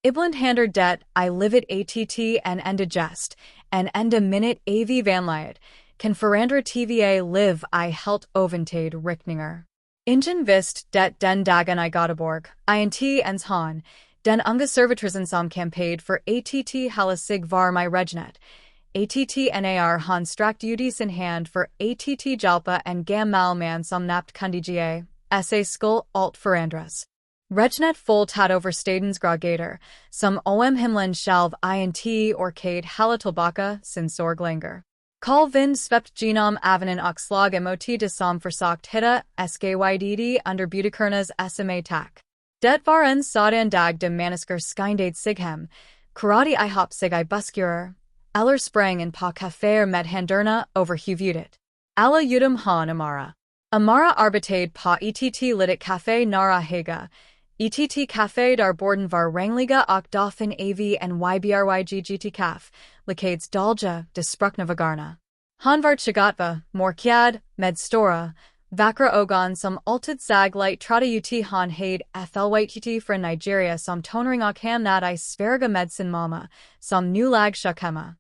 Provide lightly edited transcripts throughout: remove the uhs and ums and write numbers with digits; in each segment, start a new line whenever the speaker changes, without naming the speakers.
Ibland hander det, I live at att and enda gest, and enda minute av vanliet, kan förandra tva live I helt oventade riktningar. Ingen vist det den dagen I Göteborg, int ens han, den unga servitrisen som campaigned for att hela sig var my regnet, att-nar han strakt ut sin hand for att jalpa and gammal man som napt kundiga, sa skull alt förandras. Regnet full tad over stadens gragater, som om himlen shalv int orkade halatilbaka sin sorglanger. Kal vind svept genom avanen oxlag emot de som försökt hitta skydd under butikernas sma tack. Det var en sådan dag de manisker skindade sighem, karate I hop sig I buskurer, eller sprang in på café med handerna överhuvudet. Alla utom han Amara. Amara arbetade på ett litet café nära Haga, ett café där borden var rangliga och dafen av en ybryggt kaf, likades dalja de spruckna vagarna. Han var chigatva, morkjad, med stora, vackra ögon som alltid sag light trotta ut han hade flwytt från Nigeria som tonering och han nad I sverga med sin mamma, som nu lag shukhemma.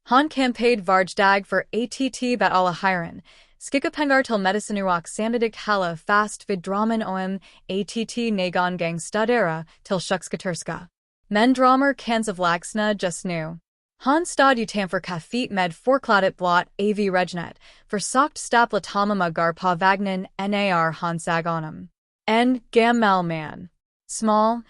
Han campade varje dag för att bet alla hyren, skickapengar till medicinuak sandidik hala fast vid dramen om att nagon gang studera till shukskaturska. Men dramer kans of laxna just nu. Han stad utanför kafet med förkladet blott av regnet, försökt stapla tamama gar på vagnen nar han sag honom. En gammal man. Small,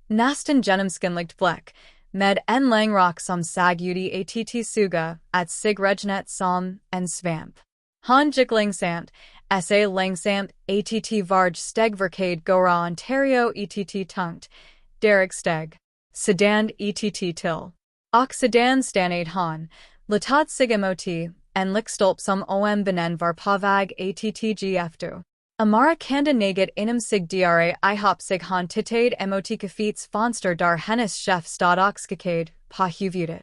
nästan genomskinligt bleck, med en langrock som sag ut att suga, at sig regnet som en svamp. Han gick långsamt, sa långsamt, att varje steg verkade gora Ontario att tungt, derig steg. Sedan att till. Och sedan stannade han, latad sig emoti, en lickstolp som om benen var på väg att gftu. Amara kanda naget inom sig dra I hop sig han titade emoti kafets fonster dar hennes chef stad och skakade, på huvudet.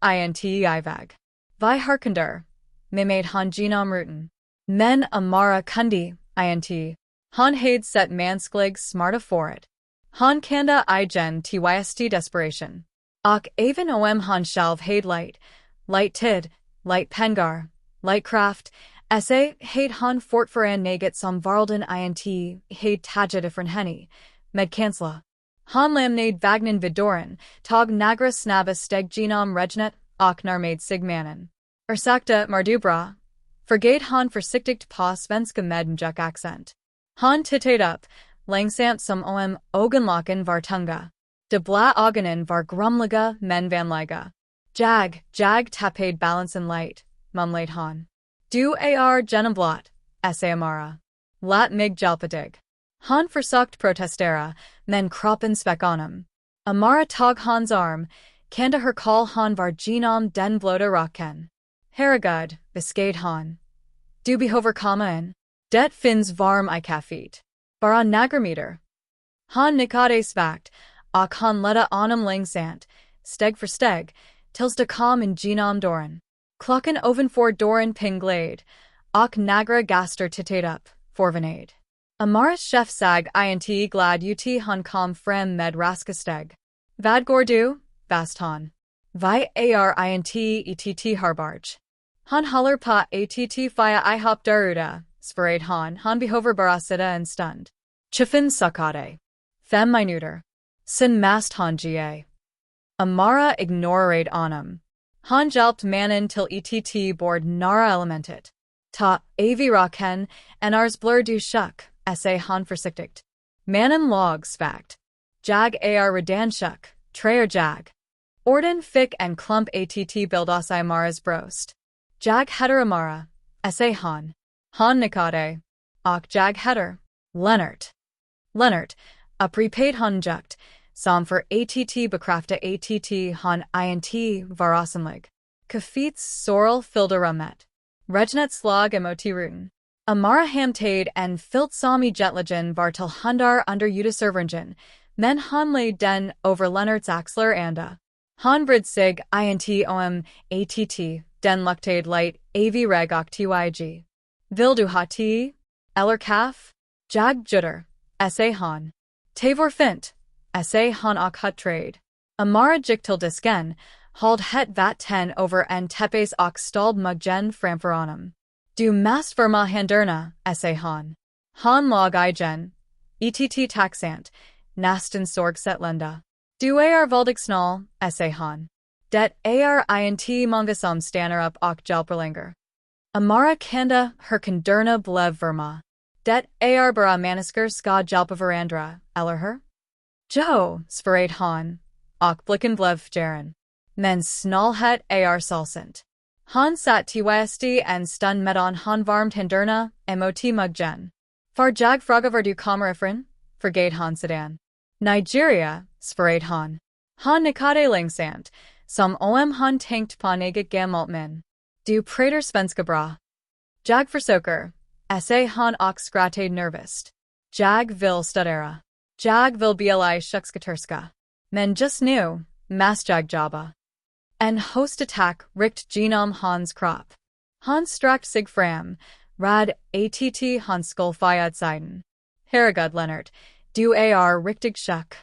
Int iväg. Vi harkender. Mimade han genom ruten. Men Amara kundi, int. Han hade set mansklig smarta for it. Han kanda igen tyst desperation. Och även om han själv hade light tid, light pengar, light kraft, sa hade han fortfarande naget som varelden int hade taget ifrån henne, med kansla. Han lämnade vagnen vidoren, tog nagra snabba steg genom regnet, och närmade sig mannen. Sakta mardubra. Förgade han försiktigt på svenska med mjuk accent. Han tittade upp, långsamt som om ögonlocken var tunga. De blå ögonen var grumliga men vanliga. Jag tapade balansen light, mumlade han. Du är genomblott, sa Amara. Lat mig hjälpa dig. Han försökt protestera, men kroppen spek honom. Amara tog hans arm, kanda her call han var genom den blöda rocken. Herregud, besked han. Du behöver komma in. Det finns varm I kafet. Bara några meter. Han nickade svagt, och han ledde honom långsamt, steg för steg, tills de kom in genom dörren. Klockan ovanför dörren pinglade, och några gaster tittade upp, förvånade. Amaras chef sag int glad ut han kom fram med raska steg. Vad går du? Bast han. Vi int ett harbarge. Han håller på att fia I hop daruda, svarade han behöver bara sitta en stund. Chiffin suckade. 5 minuter. Sen mast han ga. Amara ignorerade honom. Han hjälpt mannen till ett bord nära elementet. Ta avi en ars blur du shuck, sa han försiktigt. Mannen låg svagt. Jag är redan shuck, treer jag. Orden fick en klump att bildas I Amaras brost. Jag heter Amara, sa han. Han nickade. Och jag heter Lennart, a prepaid han jukt, som för att bekrafta att han int varasenlig. Kafets sorrel fyllda rummet. Regnet slag emoti ruten. Amara hamtade en filt sami jetlagen var till hundar under uteserveringen, men han lay den over Lennarts axlar anda. Han brid sig int om att den luktade light av reg och tyg. Vill du ha te? Eller kaf? Jag jutter, sa han. Tavor fint, sa han ak hut trade. Amara jiktil disken, hold het vat 10 over en tepes ak stald muggen framforanum. Du mast verma handerna, sa han. Han log igen, ett taxant, nasten sorg setlenda. Du ar valdig snal, sa han. Det ar int mongasum stanner up ak jalperlinger. Amara kanda herkenderna blev verma. Det ar bara manisker ska jalpavarandra, eller her? Jo, svarade han, och blicken blev jaren. Men snalhet ar salsent. Han sat tysd en stund medan han varmt hinderna, mot muggen. Far jag fråga du kommer ifrån? Förgade han sedan. Nigeria, svarade han. Han nikade långsamt, som han tänkt på något gammalt men. Du pratar svenska bra. Jag försöker, sa han och skrattade nervöst. Jag vill studera. Jag vill bli sjuksköterska. Men just nu, mas jag jobba. En hostattack rikt genom hans kropp. Han strakt sig fram, rad att han skulle siden. Herregud Lennart, du är riktig sjuk.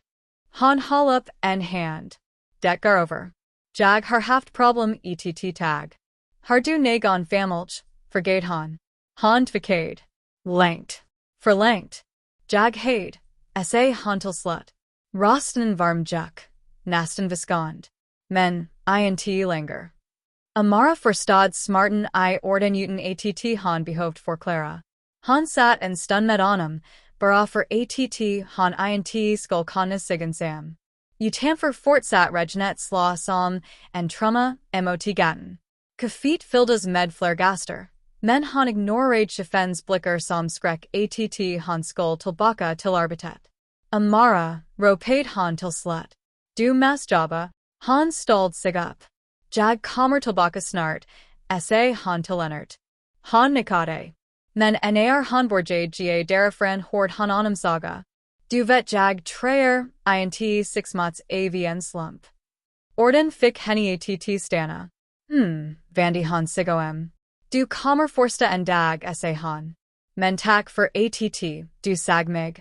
Han håll upp en hand. Det går över. Jag har haft problem ett tag. Har du någon familj? Förgade han. Han tvekade. Längt. Förlängt. Jag hed. Sa han till slut. Rosten varm juk. Nasten viskond. Men, int länger. Amara förstod smarten I orden utan att han behoved förklara. Han satt en stund med honom, bara för att han int skulle kunna sigensam. Utanför fortsatt regnet slå som en trumma mot gatten. Kafet fylldes med flergaster, men han ignorerade chefens blickar som skräck att han skulle tillbaka till arbetet. Amara, ropade han till slut. Du mas jobba. Han stalled sig upp. Jag kommer tillbaka snart, sa han till Lennart. Han nickade. Men när han borgade därifrån hörde han honom saga. Du vet jag treer, int 6 months av en slump. Orden fick henne att stanna. Vandi han sigom. Du kommer första en dag, sa han. Men tack för att du sag mig.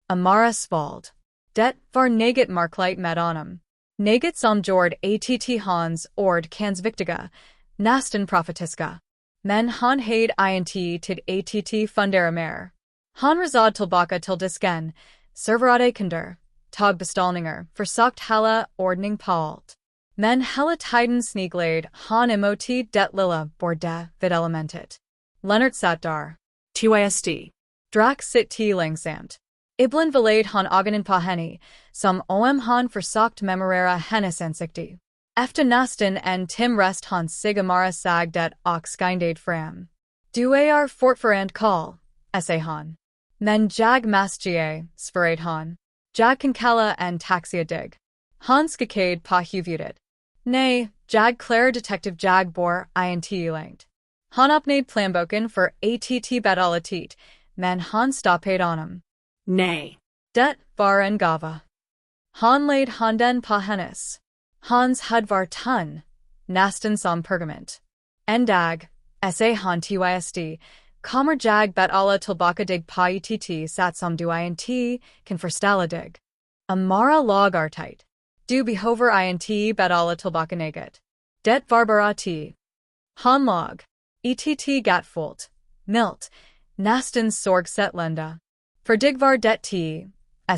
Amara svald. Det var något marklight med honom. Något som gjorde att hans ord kans viktiga, nästan profetiska. Men han hade int tid att fundera mer. Han resade tillbaka till disken, serverade kunder, tog beställningar, försökt hela ordning på allt. Men hela tiden sneglade han emot det lilla bordet vid elementet. Lennart satt där. Tysd. Drack sitt långsamt. Ibland vilade han ögonen på henne, som han försökt memorera hennes ansikte. Efter nästan en rest han sig Amara sag det och skindade fram. Du är fortfarande kall, sa han. Men jag mastige, svarade han. Jag kan kalla en taxi dig. Han skakade på huvudet. Nej, jag klarar detective jag bor int längt. Han öppnade plånboken för att betala tit, men han stoppade honom. Nej. Det var en gava. Han laid handen på hennes. Hans hud var tunn, nästan som pergament. En dag, sa han tysd, kommer jag betala tillbaka dig på att sat som du int kan förställa dig. Amara lagartigt. Du behöver int betala tillbaka något. Det var bara t. Han lag. Ett gatfullt, milt, nästan sorgsetlända. För dig var det t,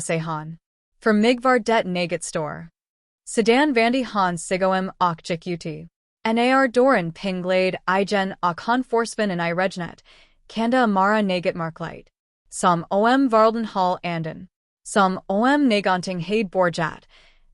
sa han. För mig var det något stor. Sedan vandi han sigom och gick uti. När dörren pinglade igen och han forsvann in I regnet, kanda Amara något marklight. Som varlden hall anden. Som någonting had borgat.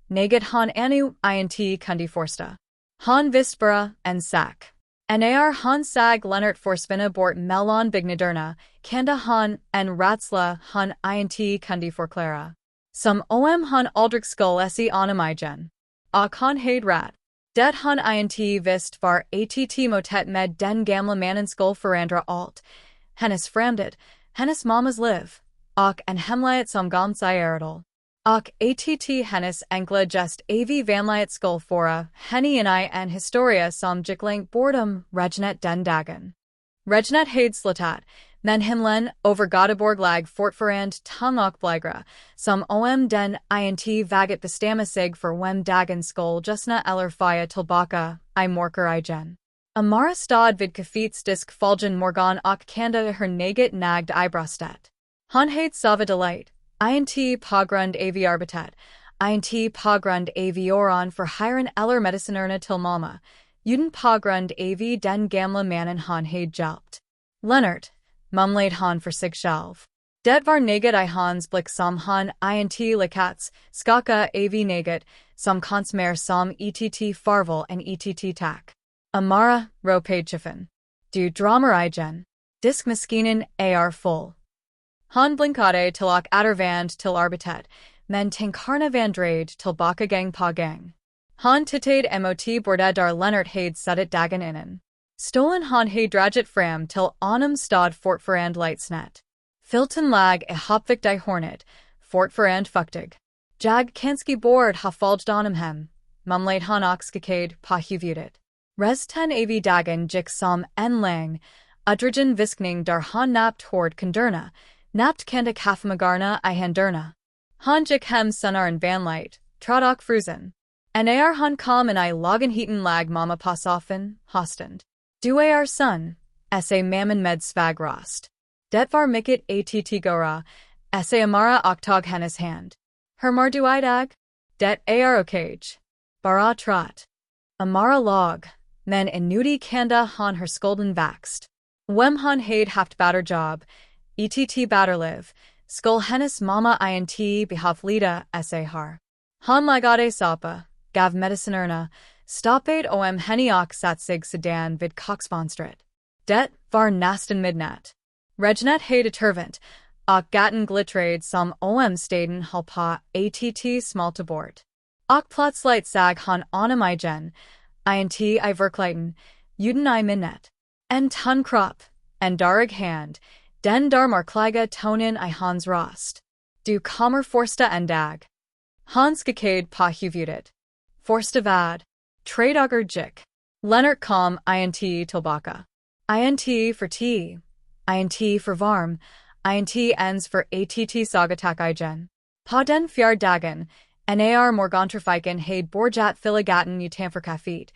Något han ännu int kunde forsta. Han visst bara en sak. När han sag Lennart forsvinna bort mellan byggnaderna, kanda han en rädsla han int kunde förklara. Som han aldrig skulle se honom igen. Och han had rätt. Det han int visst var att motet med den gamla mannen skulle förandra allt. Hennes framtid, hennes mammas liv, och en hemlighet som gams I erdal. Och att hennes enkla just av vanlighet skulle föra henne in I en historia som gick långt bortom regnet den dagen. Regnet had slutat, Men himlen, over Göteborg lag fortfarande tungok bligra, som om den int vaget bestämma sig för wem dagen skol justna eller fia tillbaka, I morker igen. Amara stad vid kafets disk falgen morgan och kanda her naget nagd ibrastet. Han hade sava delight, int pågrund aviarbetet, int pågrund avioron för hyren eller medicinerna till Malmö, uden pågrund av den gamla mannen han hade hjälpt. Lennart, mumlade han för sig själv. Det var naget I hans blick som han int likats, skaka av naget, som konsmer som ett farvel en ett tack. Amara, repay chiffen. Du dramer igen. Disk maskinen ar full. Han blinkade till och återvand till arbetet, men tinkarna vandrade tillbaka gang på gang. Han tittade mot bordet där Lennart hade suttit dagen innan. Stolen han hade draget fram till honom stad fortfarande lightsnett. Filten lag I hopvikt I hornet, fortfarande fuktig. Jag kanske bord ha falgt honom hem, mumlade han och skakade på huvudet. Resten av dagen gick som en lang, udrigen viskning där han napt hord kunderna, napt kanda kaffemagarna I handerna. Han gick hem sonaren vanlight, trot och frusen. När han kom en I lagen heaten lag mamma passoffen, hostend. Du är son, sa mamman med svagrost. Det var mycket att gora, sa Amara och tog hennes hand. Hur du idag? Det är okej. Bara trot. Amara log, men inuti kanda han her skulden vaxt. Wem han hade haft batter job, ett batter liv, skul hennes mamma int behavlida sa har. Han lagade sapa, gav medicinerna, stoppade om henny och satt sig sedan vid koksfönstret. Det var nästan midnatt. Regnet hade tervent, och gatten glittrade som om staden höll på att smalta bort. Och plötsligt sag han honom igen, int I verklighten, uden I minnet. En tunn kropp, en darig hand, den där markliga tonen I hans rost. Du kommer första en dag. Han skakade på huvudet. Första vad? Tre dagar gick. Lennart kom int tillbaka. Int för te. Int för varm. Int ens för att sagatak igen. På den fjärde dagen, när morgontrafiken hade borgat filigaten utanför kafét,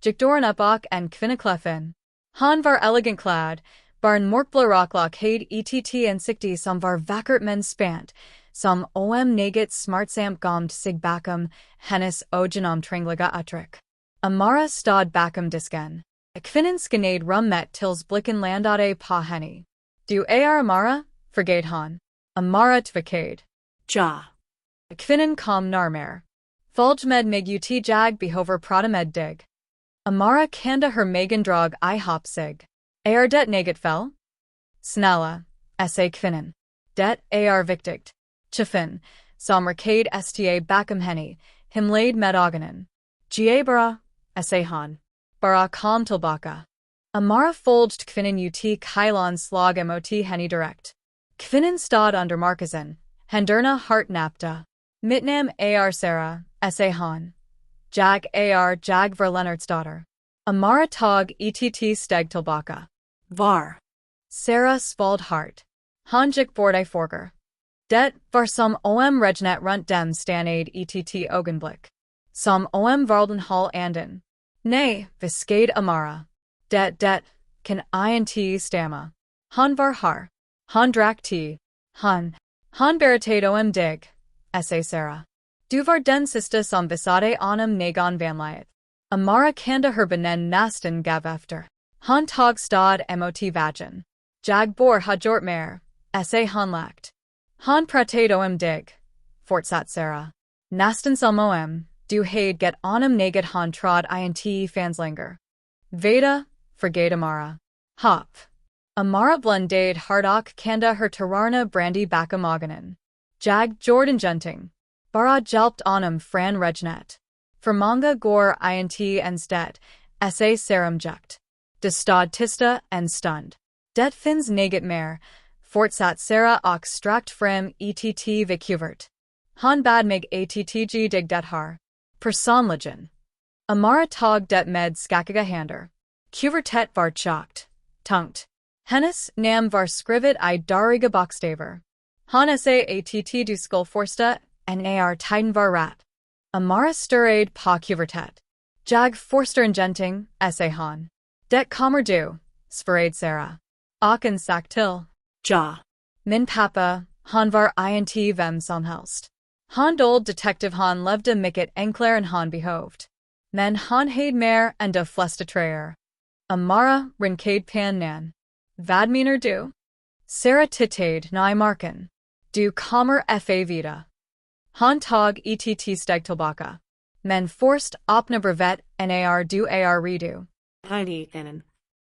gick dörren upp och en kvinna kläffen. Han var elegant klädd, barn mörkblå rocklock hade ett ansikte som var vackert men spant, som om naget smartsamt gomt sig bakom hennes ogenomträngliga uttryck. Amara stod bakom disken. Kvinnan skenade rummet tills blicken landade på henne. Du är Amara? Förgate han. Amara tvekade.
Ja.
Kvinnan kom närmare. Fulg med mig ut jag behover prata med dig. Amara kanda her megan drag I hop sig. Är det naget fel? Snälla, sa kvinnan. Det är viktigt. Chiffin, som rakade sta bakom henne, himlade med ögonen. Gia bara, sa han. Bara kom tillbaka. Amara folged kvinnan ut kylon slag mot henne direkt. Kvinnan stod under markisen, henderna hart napta. Mittnam ar Sarah, sa han. Jag jag var Lennarts daughter. Amara tog ett steg tillbaka.
Var.
Sarah svald hart. Han gick bort I forger. Det var som om regnet runt dem stannade ett ögonblick. Som om varden hall anden. Nej, viskade Amara. Det, kan int stamma. Han var har. Han drack te. Han berättade om dig, sa Sarah. Du var den sista som visade honom nagon vanliet. Amara kanda her benen nästan gav efter. Han tog stad mot vagen. Jag bor ha gjort mer, sa han lagt. Han pratade om dig, fortsatte Sarah. Nästan som om, du hade get honom naget han trod int fanslinger. Veda, förgate Amara. Hop. Amara blundade hard och kanda her tararna brandy bakom ögonen. Jag Jordan junting. Bara hjälpt honom fran regnet. För många går int enstet, sa Sarum jukt. De stod tista en stund. Det finns naget mer, fortsatte Sarah och strakt fram ett vikuvert. Han bad mig attg dig det har. Personligen. Amara tog det med skakiga hander. Kuvertet var tjokt. Tungt. Hennes nam var skrivet I dariga bokstaver. Han sa att du skullforsta nar tiden var rat. Amara sturade pa kuvertet. Jag forsteringenting, sa han. Det kommer du, svarade Sarah. Och en sak till.
Ja.
Min pappa, han var int vem som helst. Han dold detective han levde mycket enklare än han behoved. Men han hade mer än de flesta träer. Amara rinkade pan nan. Vad menar du? Sarah tittade nej marken. Du kommer fa vida. Han tog ett steg tillbaka. Men forst opna brevet nar du ar redu.
Heidi enen.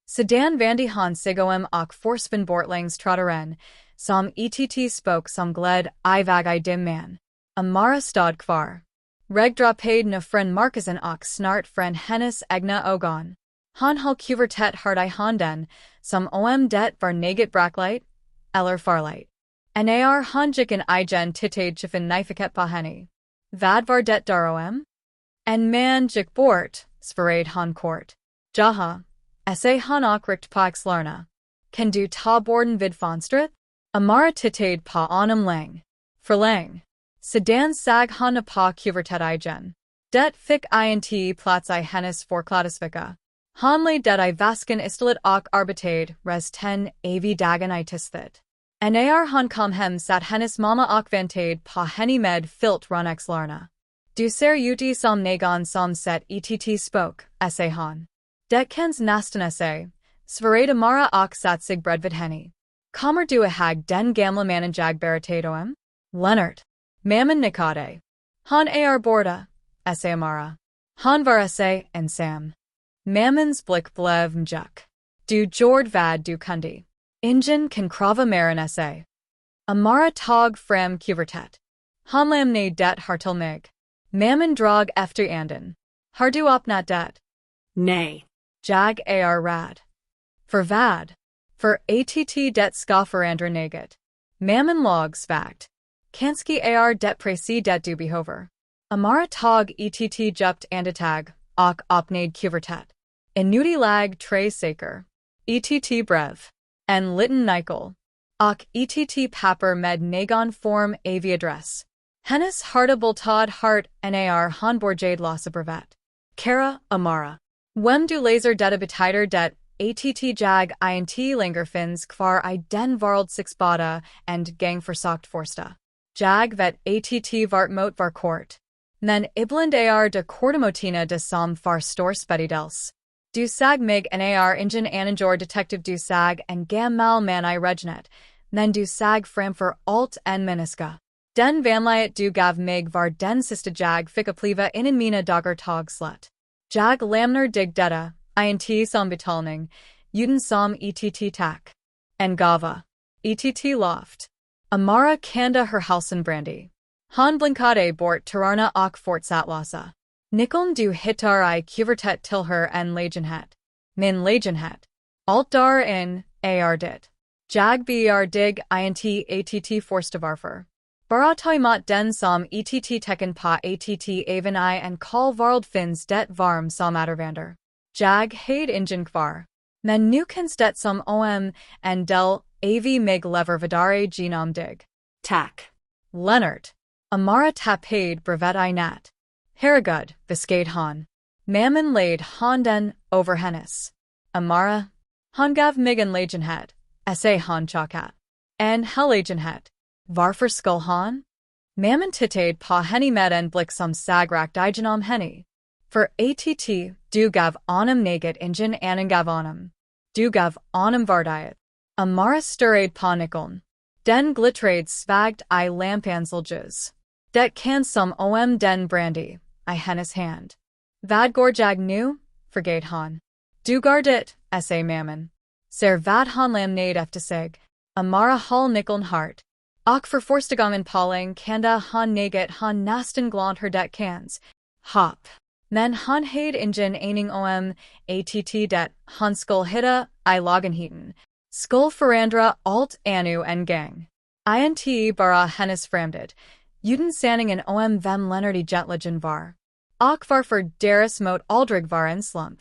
Sedan vandi han sigom och forsven bortlängs trottaren, som ett spoke som gled iväg I dim man. Amara stod kvar. Regdrapade na fren Markusen och snart fren hennes egna ögon. Han hal kuvertet hard I handen, som det var neget bracklight, eller farlight. Nar han jicken igen tittade chiffen nifiket på henne. Vad var det darom? En man gick bort, svarade han kort. Jaha, sa han och rikt på axlarna. Kan du ta borden vid fönstret? Amara tittade på honom länge. För länge. Sedan sag han på kuvertet igen. Det fick int plats I hennes förklädesficka. Han lade det I vasken istället och arbetade resten av dagen I tistet. När han kom hem satt hennes mamma och väntade på henne med filt runt axlarna. Du ser ut som någon som sett ett spoke, sa han. Det känns nästan sa, svarade Amara och satt sig bredvid henne. Kommer du ihåg den gamla mannen jag berättade om? Lennart. Mamman nickade. Han är borta, sa Amara. Han var sa ensam. Mammans blick blev mjuk. Du gjorde vad du kunde. Ingen kan krava mer än sa. Amara tog fram kuvertet. Han lämnade det här till mig. Mamman drog efter anden. Har du öppnat det?
Nej.
Jag är rad. För vad? För att det ska förändra något. Mamman låg svagt. Kanske är det precis det du behöver. Amara tog ett djupt andetag och öppnade kuvertet. Inuti lag tre saker. Ett brev. En liten nyckel. Och ett papper med någon form av adress. Hennes harta bultad hart nar han borgade lasa brevet. Cara Amara. Wem du laser detta betyder det att jag int längre finns kvar I den varld sixbada and gang försökt forsta. Jag vet att vart mot var kort. Men ibland är de kortamotina de som far stor spedidels. Du sag mig nar ingen anajor detective du sag en gammal man I regnet, men du sag framför allt en meniska. Den vanliet du gav mig var den sista jag fick uppleva innan mina dagar tog slut. Jag lämnar dig detta, int som betalning, utan som ett tack. En gava. Ett loft. Amara kanda her halsen brandy. Han blinkade bort tirarna och fortsatt lasa. Nikoln du hittar I kuvertet till her en legenhet. Min legenhet. Alt dar in, ar dit. Jag ber dig int att forsta varför. Bara ta emot den som ett tecken på att även I en call varld finns det varm som återvänder. Jag hade ingen kvar. Men nu känns det som en del av mig lever vidare genom dig.
Tack.
Lennart. Amara tappade brevet I nat. Herregud, viskade han. Mamman laid handen over hennes. Amara. Han gav mig en legenhet, sa han chakat. En legenhet. Varför skull han? Mamman tittade på henne med en blick som sagrakt genom henne. För att du gav honom något ingen annan gav honom. Du gav honom vardiet. Amara stirrade på Nikoln. Den glittrade svagt I lampanselges. Det kan som den brandy, I hennes hand. Vad går jag nu? Förgate han. Du gardet, sa mamman. Ser vad han lämnade efter sig. Amara hall Nikoln hart. Och för första gången på kanda han något han nästan glömt hur det känns. Hopp. Men han hade ingen aning att det han skulle hitta I lagenheten. Skulle förändra allt ännu en gång. Int bara hennes framtid. Utan sanningen vem Lennart egentligen var. Och varför deras mot aldrig var en slump.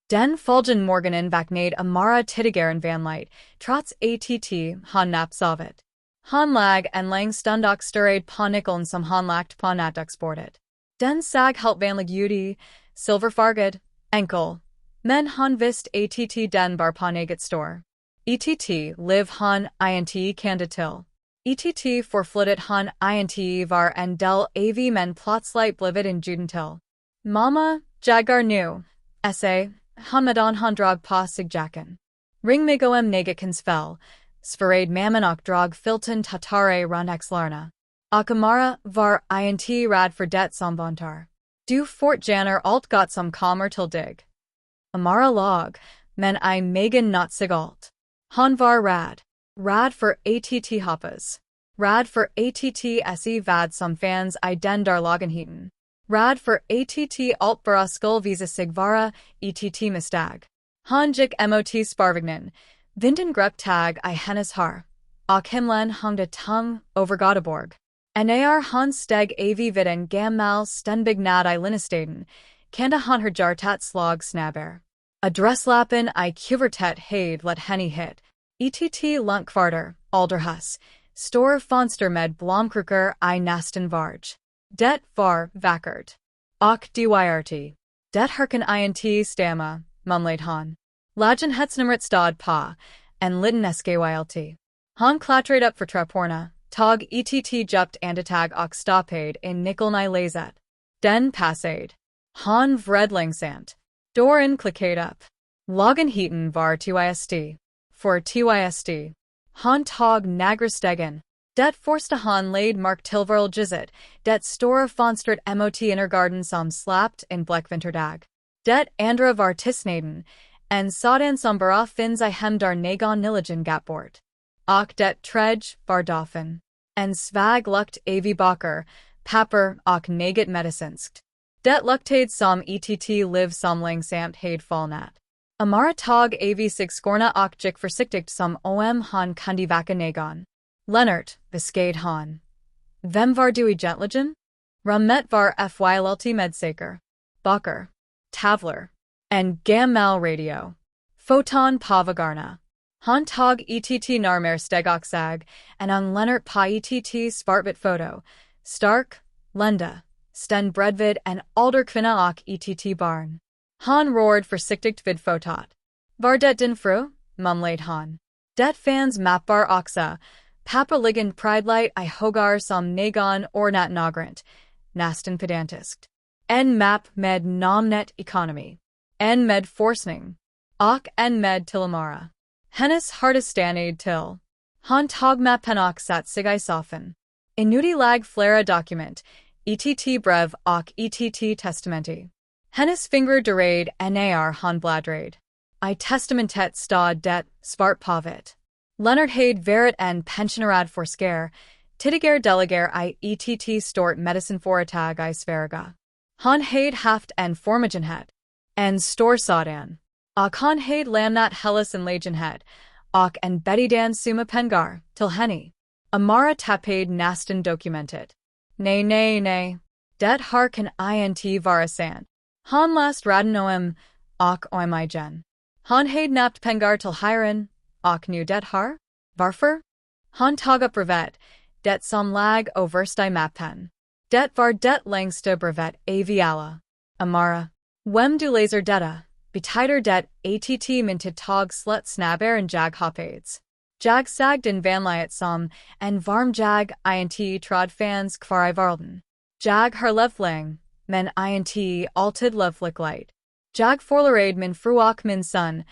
Den Fulgen Morganen Vaknade Amara Tidigaren Vanlight, Trots ATT, Han Nap Sovet. Han Lag en Lang Stundok Sturade Ponikeln som Han Lakt Ponatduk Sportet. Den Sag Help Vanlig Udi, Silver Fargad, Enkel. Men Han Vist ATT Den Bar Ponaget Store. ETT Live Han INT Candatil. ETT Forflitted Han INT Var en Del AV Men Plotslight Blivid in Judentil. Mama, Jagar Nu. Essay, Hamadan Handrag Pa Sigjakan. Ring Migoem Nagakans Fell. Sfarade Mamanok Drog Filton Tatare Ronex Larna. Akamara Var INT Rad for Det Sombontar. Du Fort Janner Alt got some calmer till dig. Amara Log, Men I Megan Not Sigalt. Hanvar Rad. Rad for ATT Hoppas. Rad for ATT SE Vad some fans I Dendar Logenheaton. Rad for ATT Alt Baraskull Visa Sigvara, ETT Mistag. Hanjik MOT Sparvignan. Vinden Grep Tag I Hennes Har. Och Himlen Hungda Tung, over Goteborg. NAR Han Steg AV Viden Gammal Stenbig Nad I Linnestaden. Kanda Han her Jartat Slog Snaber. Adresslappen I Kuvertet Hade let Henny hit. ETT Lunkvarder, Alderhus. Store Fonster Med Blomkruker I Nasten Varge. Det Var Vackert. Och Dyrt. Det Herken INT Stamma, Mumlade Han. Lagen Hetsnumrit Stad Pa, en Litten Skylt. Han Klatrade up for Traporna, Tog ETT Jupt Andatag Och Stoppade in Nickelnai Lazet. Den Passade. Han Vredlingsant. Dorin Clickade up. Logan Heaton Var TYSD. For TYSD. Han Tog Nagrastegen. Det Forsta Han laid Mark Tilverl Jizet, det Stora Fonstert MOT Innergarden som slapt in Bleckvinterdag. Det Andra var Tisnaden, en Sadan Sombara Fins I Hemdar Nagon Niligen Gatbort. Och det Tredje var Dauphin. En Svag Lukt Avi Bacher, Papper och Naget Medicinskt. Det Luktade som ETT live somling samt Hade Fallnat. Amara Tog Avi Sig Skorna och Jik Försiktigt som Om Han Kundi Vaka Nagon. Lennart, Viscade Han. Vem var du egentligen? Rummet var Fyllt Medsaker. Bacher. Tavler. En Gammal Radio. Photon Pavagarna. Han Tog ETT Narmer Stegoxag, and on Lennart Pa ETT Spartbit Photo. Stark, Lenda. Sten Bredvid and Alder Kvinna och ETT Barn. Han roared for Siktigt vid Fotot. Var det din fru? Mumlade Han. Det fans Mapbar Oxa. Papa Ligand Pridelight I Hogar som Nagon Ornat Nogrant. Nasten Pedantiskt. En Map Med Nomnet Economy. En Med Forsning. Och en Med Tillamara. Hennes Hardistanade Till. Han Tog Mapenok Sat Sigai Sofen. Inuti Lag Flera Document. ETT Brev och ETT Testamenti. Hennes Finger Derade NAR Han Bladrade. I Testamentet Stad Det Svart Pavit. Leonard Hade Verit en Pensionarad Forskare. Tidiger Delegar I ETT Stort Medicine Foretag I Sveriga. Han Hade Haft en Formagenhet. En Storsadan. Och han Hade Lamnat Hellas en Lagenhet. Och en Bettydan Suma Pengar, till Henny. Amara Tapade Nasten Documented. Nay. Det Harken INT Varasand. Han last Radenoem, och oimi gen. Han Hade Napt Pengar till Hiren. Och nu det har? Varför? Han tog upp brevet, det som lag översti mappen. Det var det längsta brevet aviala. Amara. Wem du laser detta, betider det att minted tog slut snabber en jag hoppades. Jag sagd in vanliet som, en varm jag int trod fans kvar I varlden. Jag har levling, men int altid levlik light. Jag forlarade min fruok min son,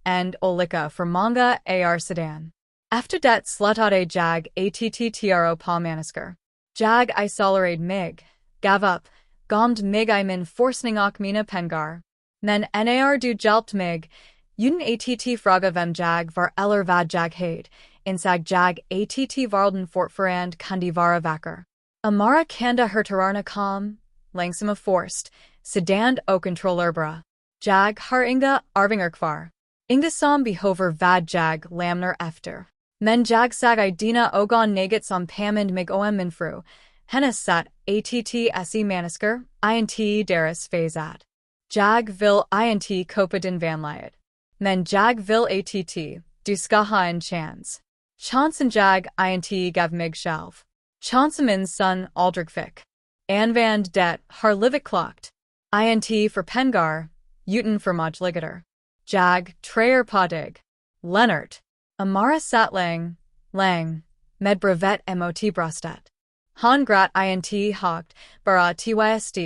and olika for manga ar sedan. After det slutade jag attro pa manisker. Jag I solarade mig, gav up, gomd mig I min forsning och mina pengar. Men nar du hjälpt mig, uden att fraga vem jag var eller vad jag hade, insag jag att varlden fortfarande kundi vara vacker. Amara kanda hertararna kom, langsama forst, sedand och controllerbara. Jag har inga arvingar kvar. Inga som behover vad jag lamner efter. Men jag sag I dina ogon naget som pamend mig oem min fru, hennes sat att se manisker, int deras phasat. Jag vil int Copa den vanliet. Men jag vil att, du ska ha en chans. Chansen jag int gav mig själv. Chansen min son aldrig fick. Anvand det har livet klokt. Int för pengar, utan för ligater. Jag treyer podig. Lennart. Amara sat lang, med brevet mot bröstet. Han grat int hogt, bara tyst,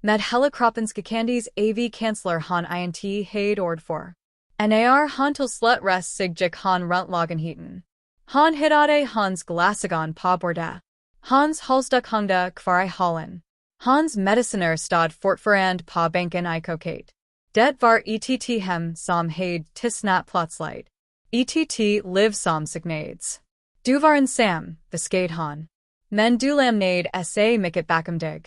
med hela kroppens candies av kansler han int haid ord for. När han till slut rest sig gick han runt lagenheten. Han hittade hans glasagon på bordet. Hans halsduk hungda kvar I hallen. Hans mediciner stod fortfarande på banken I kokate. Det var ett hem som haid tisnat plötsligt. Ett liv som signades. Du var en sam, viskade han. Men du lämnade sa mycket bakom dig.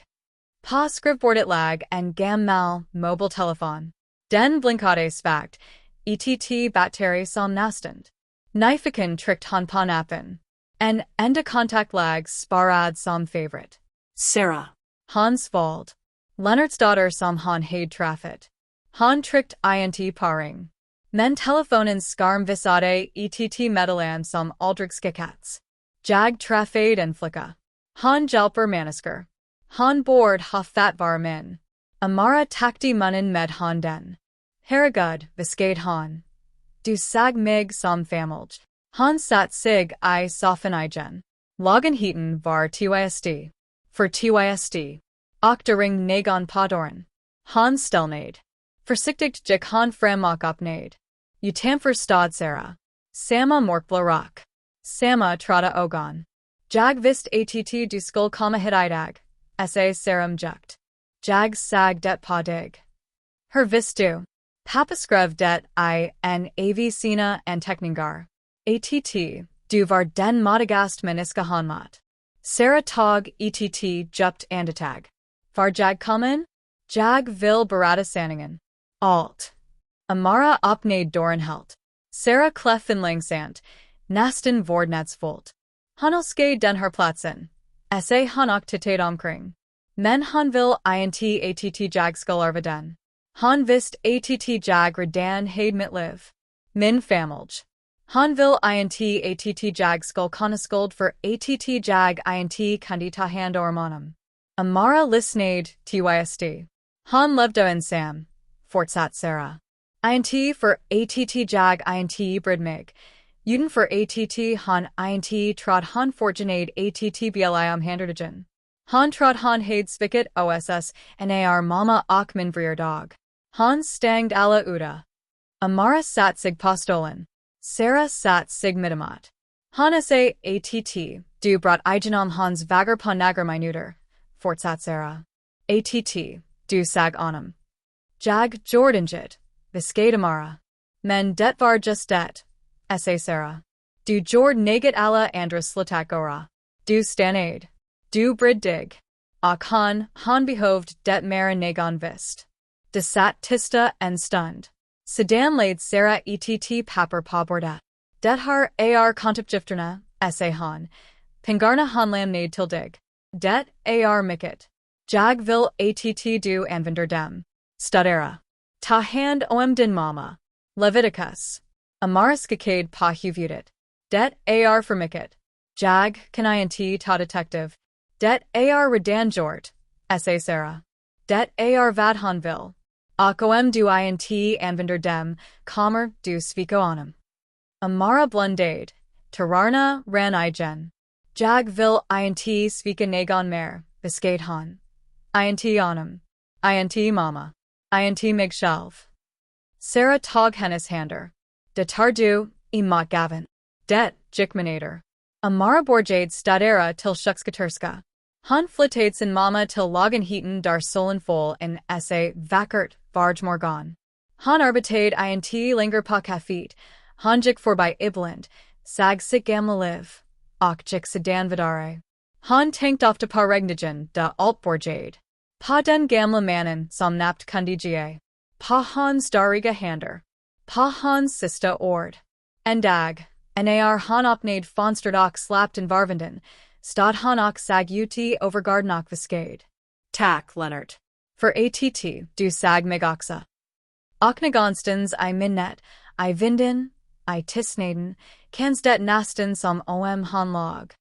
På skrivbordet lag en gammal mobiltelefon. Den blinkade svagt. Ett batteri som nastand. Nyfiken tryckte han på nappen. En enda kontakt lag sparad som favorite.
Sarah.
Hans vald. Lennarts daughter som han haid traffet. Han tryckte int paring. Men telefonen skarm visade ett medeland som aldrig skickas. Jag traffade en flicka. Han hjälper manasker. Han bord ha fat var min. Amara takti munnen med han den. Herregud, viskade han. Du sag mig som familj. Han satt sig I soffen igen. Lagenheten var tyst. För tyst. Oktering nagon podoren. Han stelnade. Försiktigt gick han framåt uppnad. Utanför stod Sarah. Samma morkblå Samma trada ogon. Jag visst att du skulle komma hit idag. Sa Sarah jukt. Jag sag det på dig. Her visst du. Pappa skrev det I en av sina anteckningar. Att du var den modigast människa han mött. Sarah tog ett djupt andetag. Var jag kommen? Jag vill berada sanningen. Allt. Amara öppnade dörren helt. Sarah kleff in långsamt, nästan vårdnadsfullt. Han älskade den här platsen. Sa han och tittade omkring. Men han vill inte att jag skulle arva den. Han visst att jag redan haid mitt liv. Min familj. Han vill inte att jag skulle kunna skuld för att jag inte kunde ta hand om honom. Amara lyssnade tyst. Han levde ensam, fortsatte Sarah. Inte för att jag inte brydde mig, utan för att han inte trod han fortunade att bli omhändertagen. Han trod han haid sviket oss när mamma och min dag. Han stangd alla uda. Amara satt sig på stolen. Sarah satt sig mittemot. Han sa att du brought igenom hans vagar på nagar minuter, fortsatte Sarah. Att du sag honom. Jag jordanget, viskade Amara. Men det var just det, sa Sarah. Du jord naget alla andra slatakora. Du stannade. Du bryddig. Och han behoved det mera nagon vist. De satt tysta en stund. Sedan laid Sarah ett papper på bordet. Det har kontopgifterna, sa han. Pengarna han lämnade till dig. Det mycket. Jag vill att du använder dem. Studera. Ta hand om din mamma. Leviticus. Amara skakade på huvudet. Det för mycket. Jag kan inte ta detective. Det redan gjort, sa Sarah. Det vad han vill. Och om du inte använder dem, kommer du svika honom. Amara blundade. Tararna ran igen. Jag vill inte svika nagon mer, viskade han. Inte honom. Inte mamma. Inte mig själv. Sarah tog hennes hander. Det tar du, emot gaven. Det gick minuter. Amara borgade stadera till kökskaterska. Han flyttade sin mamma till lagenheten där solen föll en sa vackert varje Han arbetade inte längre på kaféet. Han gick förbi ibland, sag sitt gamla liv. Och gick sedan vidare. Han tänkte ofta på regnigen de altborgade. På den gamla mannen som napt kunde ge. På hans dariga hander. På hans sista ord. En dag, när han öppnade fönstret och slapped in varvinden, stod han och sag ut över garden och viskade.
Tack, Lennart.
For ATT, du sag mig också. Aknegonstens I minnet, I vinden, I tisnaden, kans det nästan som om han lag.